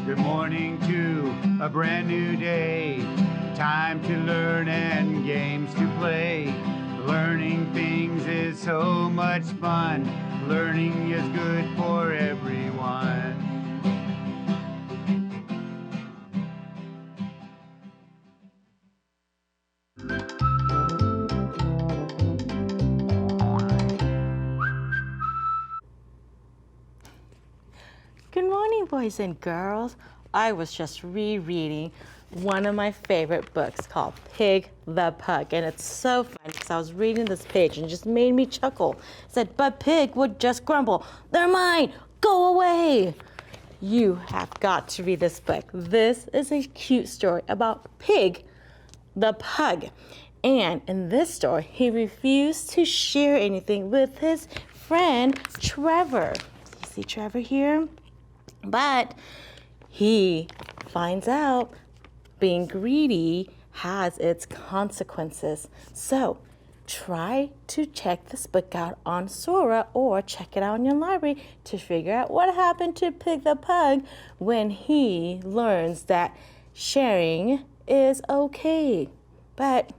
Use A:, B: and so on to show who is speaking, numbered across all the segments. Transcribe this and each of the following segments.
A: Good morning to a brand new day. Time to learn and games to play. Learning things is so much fun. Learning is good for everyone.
B: Good morning, boys and girls. I was just rereading one of my favorite books called Pig the Pug. And it's so funny because I was reading this page and it just made me chuckle. It said, but Pig would just grumble, they're mine, go away. You have got to read this book. This is a cute story about Pig the Pug. And in this story, he refused to share anything with his friend Trevor. You see Trevor here? But he finds out being greedy has its consequences. So try to check this book out on Sora or check it out in your library to figure out what happened to Pig the Pug when he learns that sharing is okay. But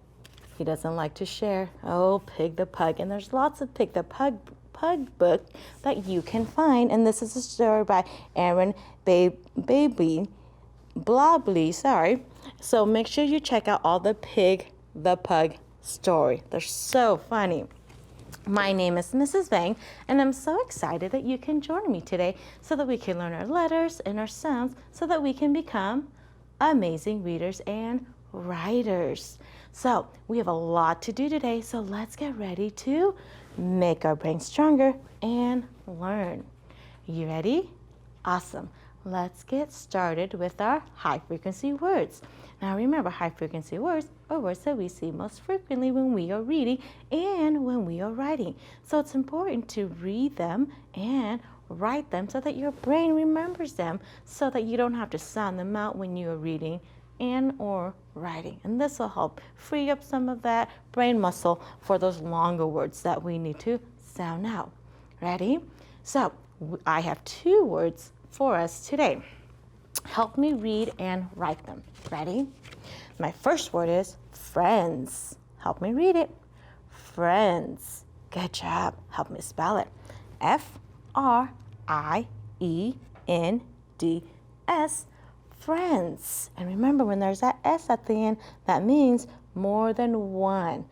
B: he doesn't like to share. Oh, Pig the Pug. And there's lots of Pig the Pug book that you can find. And this is a story by Aaron Baby Blobley, sorry. So make sure you check out all the Pig the Pug story. They're so funny. My name is Mrs. Vang, and I'm so excited that you can join me today so that we can learn our letters and our sounds so that we can become amazing readers and writers. So we have a lot to do today, so let's get ready to make our brain stronger and learn. You ready? Awesome. Let's get started with our high frequency words. Now remember, high frequency words are words that we see most frequently when we are reading and when we are writing. So it's important to read them and write them so that your brain remembers them so that you don't have to sound them out when you are reading and or writing. And this will help free up some of that brain muscle for those longer words that we need to sound out. Ready? So I have 2 words for us today. Help me read and write them. Ready? My first word is friends. Help me read it. Friends. Good job. Help me spell it. Friends. Friends. And remember, when there's that S at the end, that means more than one,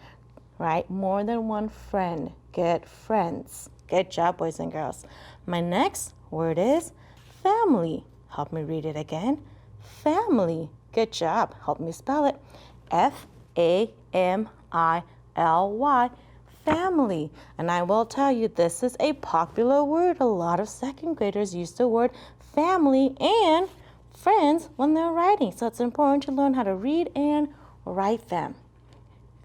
B: right? More than one friend. Good, friends. Good job, boys and girls. My next word is family. Help me read it again. Family. Good job. Help me spell it. Family. Family. And I will tell you, this is a popular word. A lot of second graders use the word family and friends when they're writing. So it's important to learn how to read and write them.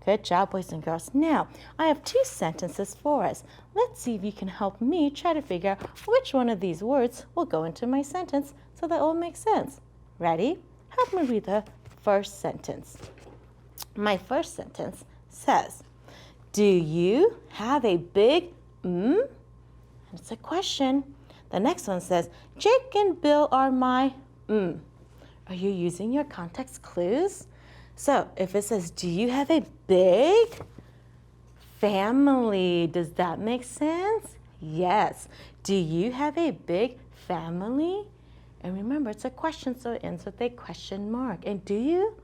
B: Good job, boys and girls. Now, I have 2 sentences for us. Let's see if you can help me try to figure out which one of these words will go into my sentence so that it will make sense. Ready? Help me read the first sentence. My first sentence says, do you have a big It's a question. The next one says, Jake and Bill are my Are you using your context clues? So if it says, do you have a big family? Does that make sense? Yes. Do you have a big family? And remember, it's a question, so it ends with a question mark. And do you?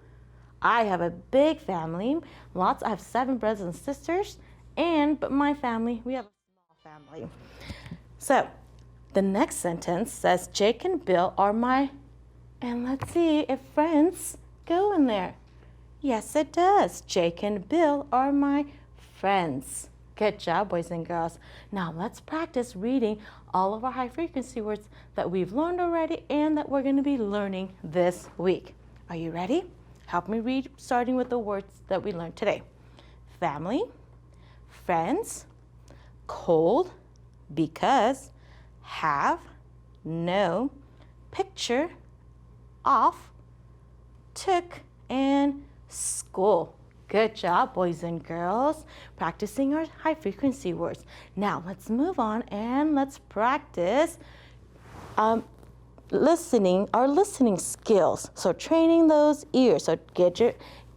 B: I have a big family. I have 7 brothers and sisters. But my family, we have a small family. So the next sentence says, Jake and Bill are my, and let's see if friends go in there. Yes, it does. Jake and Bill are my friends. Good job, boys and girls. Now let's practice reading all of our high frequency words that we've learned already and that we're going to be learning this week. Are you ready? Help me read, starting with the words that we learned today. Family, friends, cold, because, have, no, picture, off, took, and school. Good job, boys and girls, practicing our high frequency words. Now let's move on and let's practice our listening skills. So training those ears. So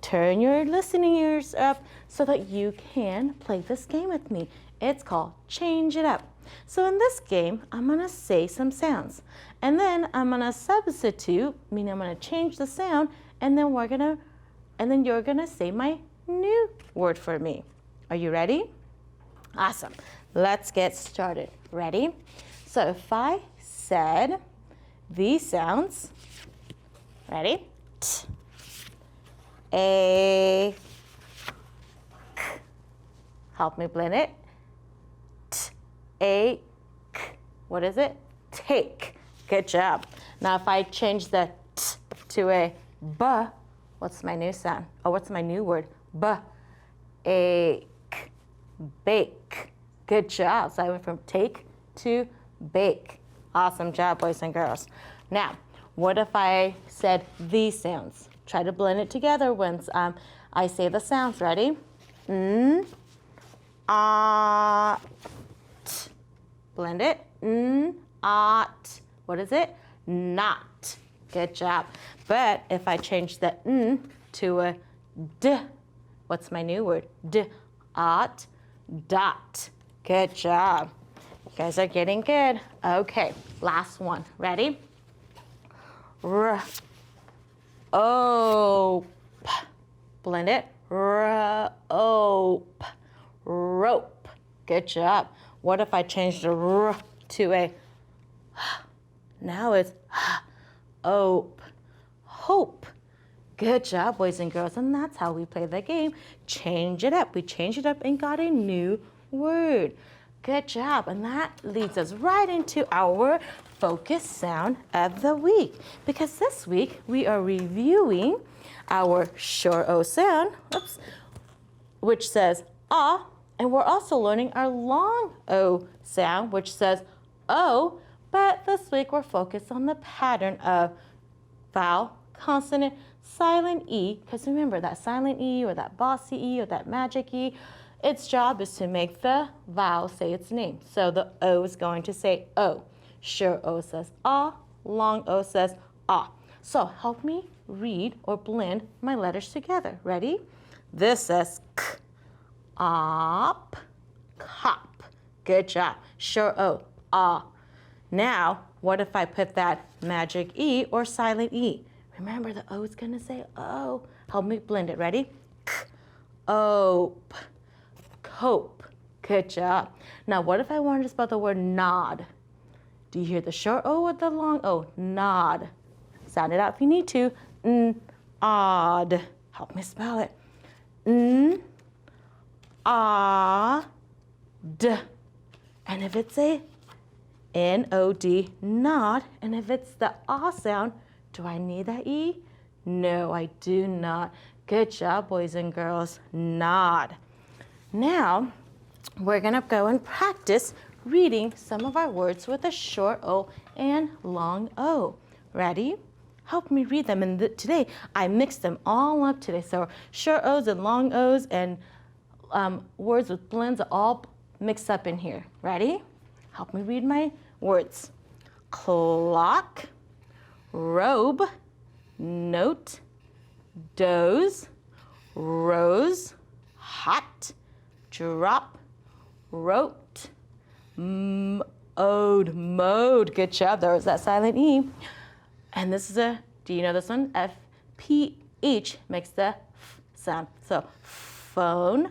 B: turn your listening ears up so that you can play this game with me. It's called Change It Up. So in this game, I'm gonna say some sounds. And then I'm gonna substitute, meaning I'm gonna change the sound, and then you're gonna say my new word for me. Are you ready? Awesome. Let's get started. Ready? So if I said these sounds, ready? T, a, k. Help me blend it. T, a, k. What is it? Take. Good job. Now if I change the t to a b, what's my new sound? Oh, what's my new word? B, a, k, bake. Good job. So I went from take to bake. Awesome job, boys and girls. Now, what if I said these sounds? Try to blend it together once I say the sounds. Ready? N, a, t. Blend it. N, a, t. What is it? Not. Good job. But if I change the n to a d, what's my new word? D, at, dot. Good job. You guys are getting good. Okay, last one. Ready? R, o, p. Blend it. R, o, p. Rope. Good job. What if I change the r to a now it's ope, hope. Good job, boys and girls. And that's how we play the game. Change it up. We changed it up and got a new word. Good job. And that leads us right into our focus sound of the week. Because this week we are reviewing our short O sound, which says ah, and we're also learning our long O sound, which says O. But this week we're focused on the pattern of vowel, consonant, silent E, because remember that silent E or that bossy E or that magic E, its job is to make the vowel say its name. So the O is going to say O. Short O says ah, long O says ah. So help me read or blend my letters together. Ready? This says k, op, cop. Good job. Short O, ah. Now, what if I put that magic E or silent E? Remember, the O is going to say O. Help me blend it. Ready? K, ope, cope. Good job. Now, what if I wanted to spell the word nod? Do you hear the short O or the long O? Nod. Sound it out if you need to. N, odd. Help me spell it. N, a, d. And if it's a N-O-D, nod. And if it's the ah sound, do I need that E? No, I do not. Good job, boys and girls. Nod. Now, we're going to go and practice reading some of our words with a short O and long O. Ready? Help me read them. And today, I mixed them all up today. So short O's and long O's and words with blends are all mixed up in here. Ready? Help me read my words. Clock, robe, note, doze, rose, hot, drop, wrote, ode, mode. Good job. There was that silent E. And this is do you know this one? F-P-H makes the F sound. So phone,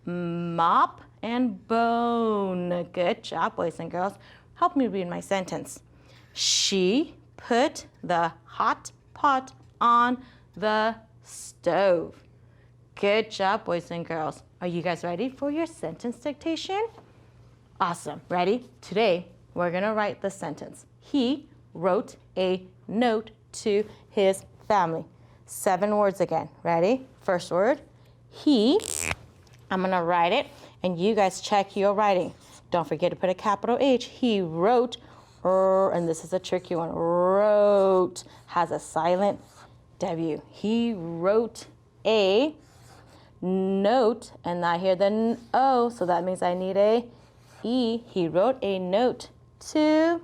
B: mop, and bone. Good job, boys and girls. Help me read my sentence. She put the hot pot on the stove. Good job, boys and girls. Are you guys ready for your sentence dictation? Awesome. Ready? Today, we're going to write the sentence. He wrote a note to his family. 7 words again. Ready? First word, he. I'm going to write it, and you guys check your writing. Don't forget to put a capital H. He wrote, and this is a tricky one. Wrote has a silent W. He wrote a note, and I hear the O, so that means I need a E. He wrote a note to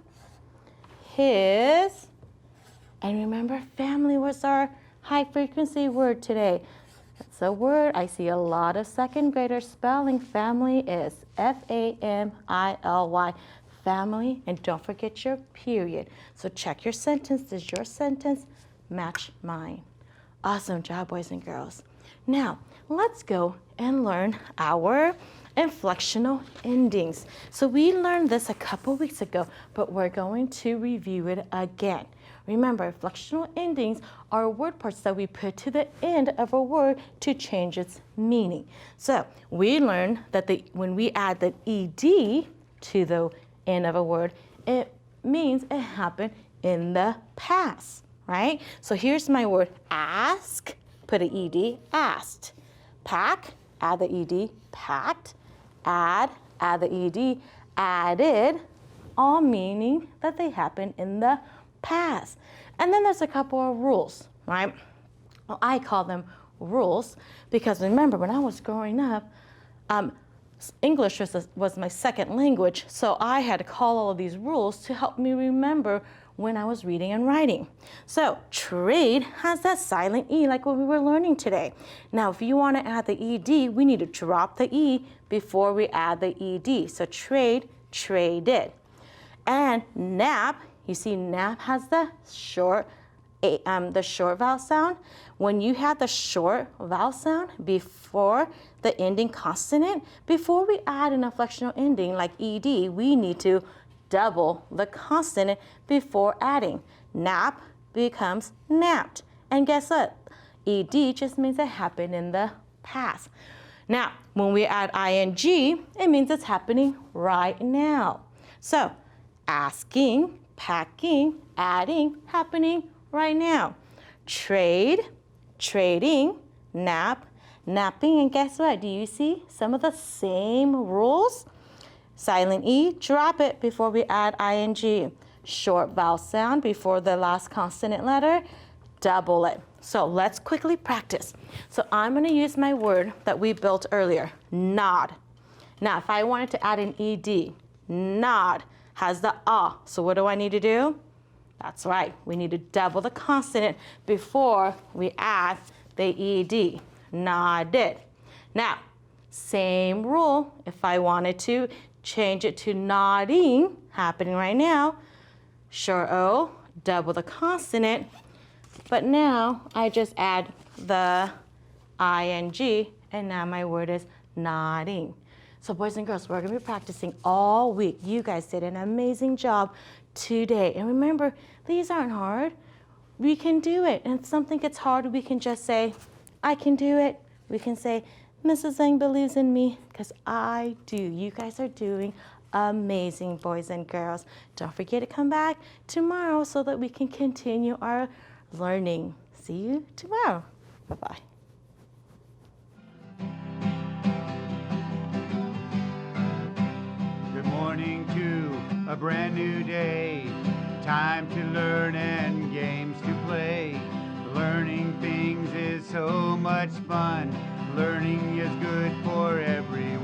B: his And remember, family was our high frequency word today. It's a word I see a lot of second graders spelling. Family is F-A-M-I-L-Y. Family, and don't forget your period. So check your sentence. Does your sentence match mine? Awesome job, boys and girls. Now, let's go and learn our inflectional endings. So we learned this a couple weeks ago, but we're going to review it again. Remember, inflectional endings are word parts that we put to the end of a word to change its meaning. So we learned that when we add the ed to the end of a word, it means it happened in the past, right? So here's my word ask, put an ed, asked. Pack, add the ed, packed. Add the ed, added, all meaning that they happened in the past. And then there's a couple of rules, right? Well, I call them rules because remember when I was growing up, English was my second language, so I had to call all of these rules to help me remember when I was reading and writing. So trade has that silent E like what we were learning today. Now, if you want to add the ed, we need to drop the E before we add the ed. So trade, traded. And nap, you see nap has the short vowel sound. When you have the short vowel sound before the ending consonant, before we add an inflectional ending like ed, we need to double the consonant before adding. Nap becomes napped. And guess what? Ed just means it happened in the past. Now, when we add ing, it means it's happening right now. So, asking, packing, adding, happening right now. Trade, trading, nap, napping, and guess what? Do you see some of the same rules? Silent E, drop it before we add ing. Short vowel sound before the last consonant letter, double it. So let's quickly practice. So I'm going to use my word that we built earlier, nod. Now, if I wanted to add an ed, nod has the ah. So what do I need to do? That's right. We need to double the consonant before we add the ed, nodded. Now, same rule. If I wanted to change it to nodding, happening right now, short O, double the consonant, but now I just add the ing, and now my word is nodding. So boys and girls, we're gonna be practicing all week. You guys did an amazing job today. And remember, these aren't hard. We can do it. And if something gets hard, we can just say, I can do it. We can say, Mrs. Zhang believes in me, because I do. You guys are doing amazing, boys and girls. Don't forget to come back tomorrow so that we can continue our learning. See you tomorrow. Bye-bye.
A: Good morning to a brand new day. Time to learn and games to play. Learning things is so much fun. Learning is good for everyone.